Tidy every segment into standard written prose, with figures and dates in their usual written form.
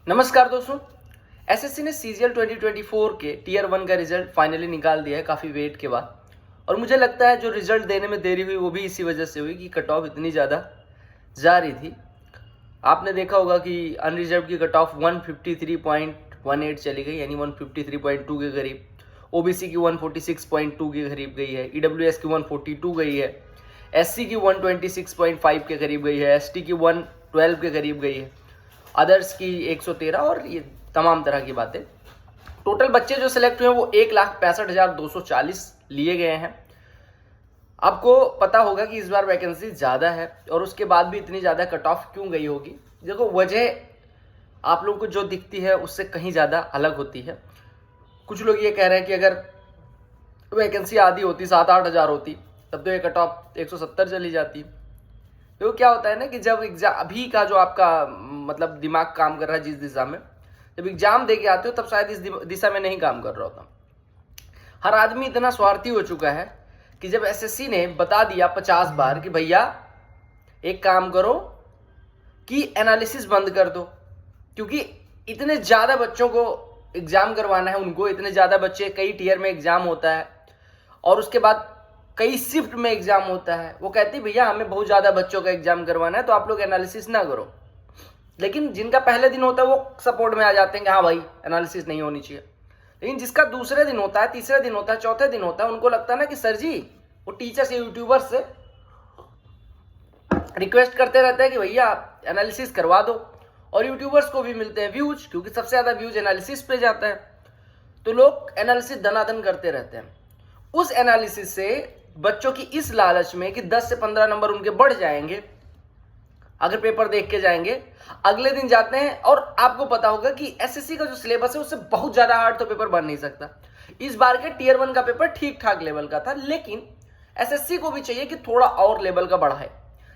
नमस्कार दोस्तों। एसएससी ने सीजीएल 2024 के टीयर 1 का रिजल्ट फाइनली निकाल दिया है काफ़ी वेट के बाद। और मुझे लगता है जो रिजल्ट देने में देरी हुई वो भी इसी वजह से हुई कि कट ऑफ इतनी ज़्यादा जा रही थी। आपने देखा होगा कि अनरिजर्व की कट ऑफ 153.18 चली गई, यानी 153.2 के करीब। ओबीसी की 146.2 के करीब गई है, ईडब्ल्यूएस की 142 गई है, एससी की 126.5 के करीब गई है, एसटी की 112 के करीब गई है, अदर्स की 113 और ये तमाम तरह की बातें। टोटल बच्चे जो सिलेक्ट हुए वो 1,65,240 लिए गए हैं। आपको पता होगा कि इस बार वैकेंसी ज़्यादा है और उसके बाद भी इतनी ज़्यादा कट ऑफ क्यों गई होगी। देखो, वजह आप लोगों को जो दिखती है उससे कहीं ज़्यादा अलग होती है। कुछ लोग ये कह रहे हैं कि अगर वैकेंसी आधी होती, 7-8 हज़ार होती, तब तो ये कट ऑफ 170 चली जाती। तो क्या होता है ना कि जब एग्जाम अभी का जो आपका मतलब दिमाग काम कर रहा है जिस दिशा में, जब एग्जाम दे के आते हो तब शायद इस दिशा में नहीं काम कर रहा होता। हर आदमी इतना स्वार्थी हो चुका है कि जब एसएससी ने बता दिया 50 बार कि भैया एक काम करो कि एनालिसिस बंद कर दो, क्योंकि इतने ज़्यादा बच्चों को एग्जाम करवाना है, उनको इतने ज़्यादा बच्चे, कई टीयर में एग्जाम होता है और उसके बाद कई शिफ्ट में एग्जाम होता है। वो कहती भैया हमें बहुत ज़्यादा बच्चों का एग्जाम करवाना है तो आप लोग एनालिसिस ना करो। लेकिन जिनका पहले दिन होता है वो सपोर्ट में आ जाते हैं कि हाँ भाई एनालिसिस नहीं होनी चाहिए। लेकिन जिसका दूसरे दिन होता है, तीसरे दिन होता है, चौथे दिन होता है, उनको लगता है ना कि सर जी, वो टीचर से, यूट्यूबर से रिक्वेस्ट करते रहते हैं कि भैया एनालिसिस करवा दो। और यूट्यूबर्स को भी मिलते हैं व्यूज, क्योंकि सबसे ज़्यादा व्यूज एनालिसिस पे जाता है। तो लोग एनालिसिस धनाधन करते रहते हैं। उस एनालिसिस से बच्चों की इस लालच में कि 10 से 15 नंबर उनके बढ़ जाएंगे अगर पेपर देख के जाएंगे, अगले दिन जाते हैं। और आपको पता होगा कि एसएससी का जो सिलेबस है उससे बहुत ज्यादा हार्ड तो पेपर बन नहीं सकता। इस बार के टीयर 1 का पेपर ठीक ठाक लेवल का था, लेकिन एसएससी को भी चाहिए कि थोड़ा और लेवल का बढ़ाए,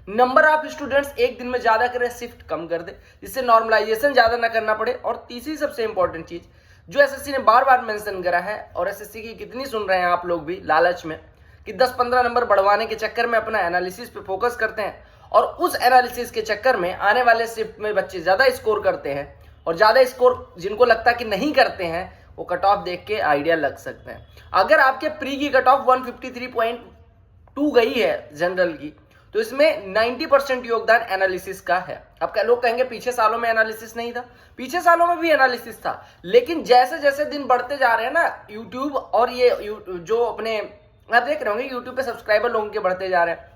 नंबर ऑफ स्टूडेंट्स एक दिन में ज्यादा करे, शिफ्ट कम कर दे, जिससे नॉर्मलाइजेशन ज्यादा ना करना पड़े। और तीसरी सबसे इंपॉर्टेंट चीज जो एसएससी ने बार बार मेंशन करा है, और एसएससी की कितनी सुन रहे हैं आप लोग भी लालच में, कि 10-15 नंबर बढ़वाने के चक्कर में अपना एनालिसिस पे फोकस करते हैं और उस एनालिसिस के चक्कर में आने वाले शिफ्ट में बच्चे ज़्यादा स्कोर करते हैं। और ज़्यादा स्कोर जिनको लगता है कि नहीं करते हैं, वो कट ऑफ देख के आइडिया लग सकते हैं। अगर आपके प्री की कट ऑफ 153.2 गई है जनरल की, तो इसमें 90% योगदान एनालिसिस का है। अब लोग कहेंगे पीछे सालों में एनालिसिस नहीं था, पीछे सालों में भी एनालिसिस था, लेकिन जैसे जैसे दिन बढ़ते जा रहे हैं ना, यूट्यूब और ये जो अपने आप देख रहे होंगे यूट्यूब पे सब्सक्राइबर लोगों के बढ़ते जा रहे हैं,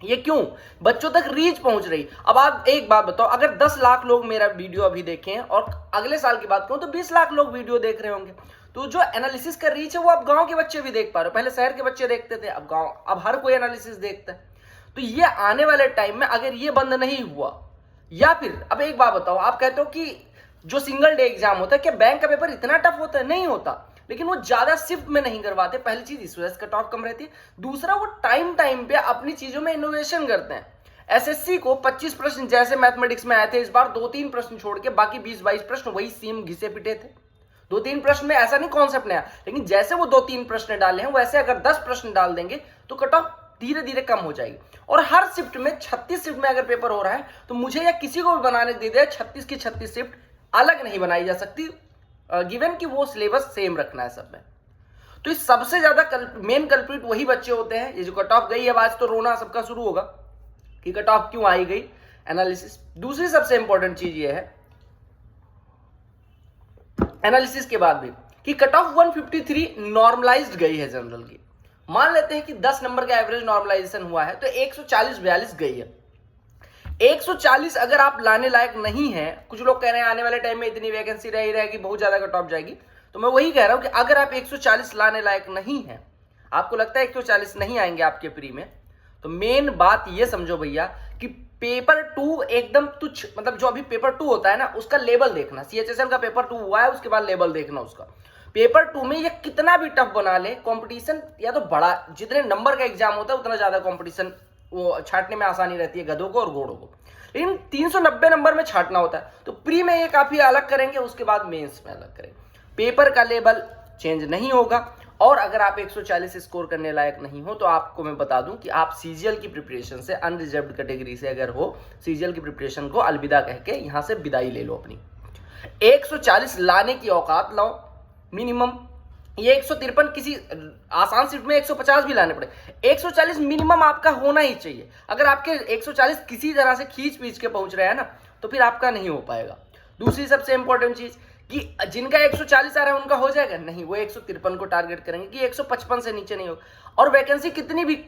ये क्यों? बच्चों तक रीच पहुंच रही। अब आप एक बात बताओ, अगर 10 लाख लोग मेरा वीडियो अभी देखें और अगले साल की बात करूं तो 20 लाख लोग वीडियो देख रहे होंगे, तो जो एनालिसिस का रीच है वो अब गांव के बच्चे भी देख पा रहे हो। पहले शहर के बच्चे देखते थे, अब हर कोई एनालिसिस देखता है। तो ये आने वाले टाइम में अगर ये बंद नहीं हुआ, या फिर अब एक बात बताओ, आप कहते हो कि जो सिंगल डे एग्जाम होता है, क्या बैंक का पेपर इतना टफ होता है? नहीं होता, लेकिन वो ज्यादा शिफ्ट में नहीं करवाते। पहली चीज इस वजह से कट ऑफ कम रहती है, दूसरा वो टाइम पे अपनी चीजों में इनोवेशन करते हैं। एसएससी को 25 प्रश्न जैसे मैथमेटिक्स में आए थे, इस बार 2-3 प्रश्न छोड़ के बाकी 20-22 प्रश्न वही सेम घिसे पिटे थे। 2-3 प्रश्न में ऐसा नहीं कॉन्सेप्ट नया, लेकिन जैसे वो 2-3 प्रश्न डाले हैं वैसे अगर 10 प्रश्न डाल देंगे तो कट ऑफ धीरे धीरे कम हो जाएगी। और हर शिफ्ट में 36 शिफ्ट में अगर पेपर हो रहा है तो मुझे या किसी को भी बनाने दे दे 36 की 36 शिफ्ट अलग नहीं बनाई जा सकती, गिवन कि वो सिलेबस सेम रखना है सब में। तो इस सबसे ज्यादा मेन कल्प्रिट वही बच्चे होते हैं। ये जो कट ऑफ गई है, आज तो रोना सबका शुरू होगा कि कट ऑफ क्यों आई गई, एनालिसिस। दूसरी सबसे इंपॉर्टेंट चीज ये है एनालिसिस के बाद भी कि कट ऑफ 153 नॉर्मलाइज्ड गई है जनरल की। मान लेते हैं कि 10 नंबर का एवरेज नॉर्मलाइजेशन हुआ है तो 140-42 गई है। 140 अगर आप लाने लायक नहीं है, कुछ लोग कह रहे हैं आने वाले टाइम में इतनी वैकेंसी रही रहेगी, बहुत ज्यादा कट ऑफ जाएगी, तो मैं वही कह रहा हूं कि अगर आप 140 लाने लायक नहीं है, आपको लगता है 140 नहीं आएंगे आपके प्री में, तो मेन बात ये समझो भैया कि पेपर 2 एकदम तुच्छ, मतलब जो अभी पेपर 2 होता है ना उसका लेवल देखना। सीएचएसएल का पेपर 2 हुआ है, उसके बाद लेवल देखना उसका। पेपर 2 में ये कितना भी टफ बना ले, कंपटीशन या तो बड़ा, जितने नंबर का एग्जाम होता है उतना ज्यादा कंपटीशन, वो छाटने में आसानी रहती है गधों को और घोड़ों को। लेकिन 390 नंबर में छाटना होता है, तो प्री में ये काफी अलग करेंगे, उसके बाद मेंस में अलग करेंगे। पेपर का लेवल चेंज नहीं होगा। और अगर आप 140 स्कोर करने लायक नहीं हो तो आपको मैं बता दूं कि आप सीजीएल की प्रिपरेशन से, अनरिजर्व्ड कैटेगरी से अगर हो, सीजीएल की प्रिपरेशन को अलविदा कह के यहां से विदाई ले लो अपनी। 140 लाने की औकात लाओ मिनिमम। ये 153 किसी आसान शिफ्ट में 150 भी लाने पड़े, 140 मिनिमम आपका होना ही चाहिए। अगर आपके 140 किसी तरह से खींच पीच के पहुंच रहे हैं ना, तो फिर आपका नहीं हो पाएगा। दूसरी सबसे इंपॉर्टेंट चीज कि जिनका 140 आ रहा है उनका हो जाएगा नहीं, वो 153 को टारगेट करेंगे कि 155 से नीचे नहीं होगा। और वैकेंसी कितनी भी,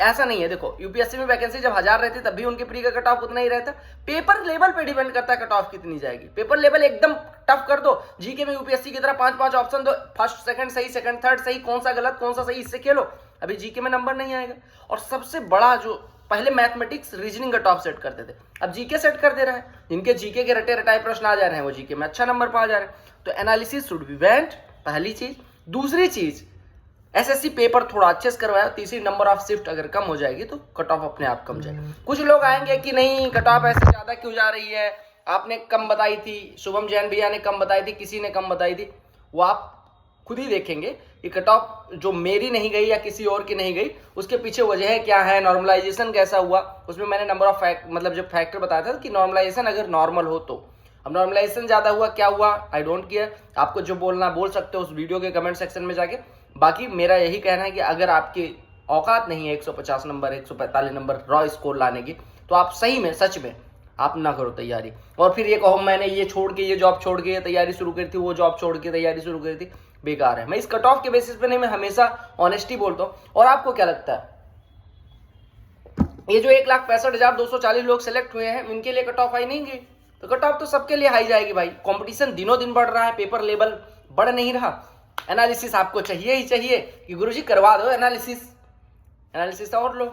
ऐसा नहीं है, देखो यूपीएससी में वैकेंसी जब 1000 रहती तब भी उनके प्री का कट ऑफ उतना ही रहता। पेपर लेवल पे डिपेंड करता है कट ऑफ कितनी जाएगी। पेपर लेवल एकदम टफ कर दो, जीके में यूपीएससी की तरह 5-5 ऑप्शन दो, फर्स्ट सेकंड सही, सेकंड थर्ड सही, कौन सा गलत कौन सा सही, इससे खेलो, अभी जीके में नंबर नहीं आएगा। और सबसे बड़ा जो पहले mathematics reasoning cut off set करते थे, अब जीके सेट कर दे रहा है। जिनके जीके के रटे रटाए प्रश्न आ जा रहे हैं वो जीके में अच्छा नंबर पा जा रहे हैं। तो एनालिसिस शुड बी वेंट, पहली चीज। दूसरी चीज, एसएससी पेपर थोड़ा अच्छे से करवाया। तीसरी, नंबर ऑफ शिफ्ट अगर कम हो जाएगी तो कट ऑफ अपने आप कम जाएगी। कुछ लोग आएंगे कि नहीं कट ऑफ ऐसे ज्यादा क्यों जा रही है, आपने कम बताई थी, शुभम जैन भैया ने कम बताई थी, किसी ने कम बताई थी, वो आप खुद ही देखेंगे कि कट ऑफ जो मेरी नहीं गई या किसी और की नहीं गई उसके पीछे वजह क्या है, नॉर्मलाइजेशन कैसा हुआ। उसमें मैंने नंबर ऑफ मतलब जब फैक्टर बताया था कि नॉर्मलाइजेशन अगर नॉर्मल हो तो। अब नॉर्मलाइजेशन ज्यादा हुआ, क्या हुआ, आई डोंट केयर, आपको जो बोलना बोल सकते हो उस वीडियो के कमेंट सेक्शन में जाके। बाकी मेरा यही कहना है कि अगर आपकी औकात नहीं है 150 नंबर 145 नंबर रॉ स्कोर लाने की, तो आप सही में सच में आप ना करो तैयारी। और फिर ये कहो मैंने ये छोड़ के, ये जॉब छोड़ के ये तैयारी शुरू करी थी, वो जॉब छोड़ के तैयारी शुरू करी थी, बेकार है। मैं इस कट ऑफ के बेसिस पे नहीं, मैं हमेशा ऑनेस्टी बोलता हूँ। और आपको क्या लगता है, ये जो 1,65,240 लोग सेलेक्ट हुए हैं इनके लिए कट ऑफ हाई नहीं गई? तो कट ऑफ तो सबके लिए हाई जाएगी भाई। कंपटीशन दिनों दिन बढ़ रहा है, पेपर लेवल बढ़ नहीं रहा। एनालिसिस आपको चाहिए ही चाहिए कि गुरुजी करवा दो एनालिसिस और लो।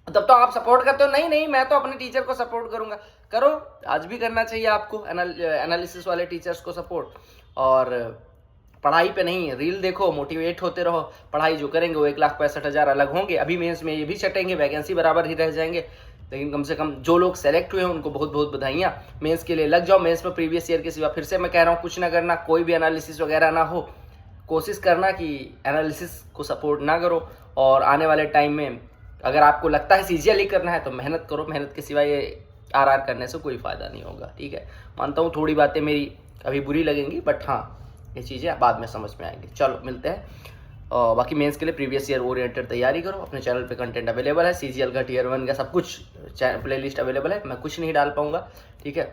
तब तो आप सपोर्ट करते हो, नहीं नहीं मैं तो अपने टीचर को सपोर्ट करूंगा, करो, आज भी करना चाहिए आपको एनालिसिस वाले टीचर्स को सपोर्ट। और पढ़ाई पे नहीं, रील देखो, मोटिवेट होते रहो। पढ़ाई जो करेंगे वो 1,65,000 अलग होंगे, अभी मेंस में ये भी छटेंगे, वैकेंसी बराबर ही रह जाएंगे। लेकिन कम से कम जो लोग सेलेक्ट हुए हैं उनको बहुत बहुत बधाइयाँ। मेंस के लिए लग जाओ, मेंस में प्रीवियस ईयर के सिवा फिर से मैं कह रहा हूँ कुछ ना करना, कोई भी एनालिसिस वगैरह ना हो। कोशिश करना कि एनालिसिस को सपोर्ट ना करो। और आने वाले टाइम में अगर आपको लगता है सीजीएल ही करना है तो मेहनत करो, मेहनत के सिवा ये आरआर करने से कोई फ़ायदा नहीं होगा। ठीक है, मानता हूँ थोड़ी बातें मेरी अभी बुरी लगेंगी, बट हाँ ये चीज़ें बाद में समझ में आएंगी। चलो मिलते हैं। बाकी मेंस के लिए प्रीवियस ईयर ओरिएंटेड तैयारी करो। अपने चैनल पे कंटेंट अवेलेबल है, सीजीएल का टीयर 1 का सब कुछ प्लेलिस्ट अवेलेबल है। मैं कुछ नहीं डाल पाऊँगा, ठीक है,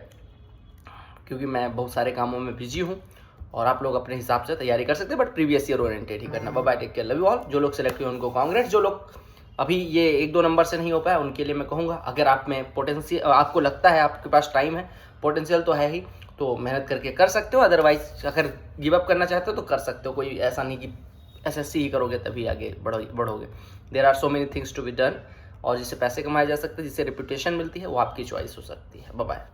क्योंकि मैं बहुत सारे कामों में बिजी हूँ। और आप लोग अपने हिसाब से तैयारी कर सकते हैं, बट प्रीवियस ईयर ओरिएंटेड ही करना। Bye bye, take care, love you all. जो लोग सेलेक्ट हुए उनको कांग्रेस, जो लोग अभी ये 1-2 नंबर से नहीं हो पाया उनके लिए मैं कहूँगा अगर आप में पोटेंशियल, आपको लगता है आपके पास टाइम है, पोटेंशियल तो है ही, तो मेहनत करके कर सकते हो। अदरवाइज अगर गिव अप करना चाहते हो तो कर सकते हो, कोई ऐसा नहीं कि एसएससी ही करोगे तभी आगे बढ़ोगे। There are so many things to be done. और जिससे पैसे कमाए जा सकते हैं, जिससे रेपुटेशन मिलती है, वो आपकी चॉइस हो सकती है। Bye bye.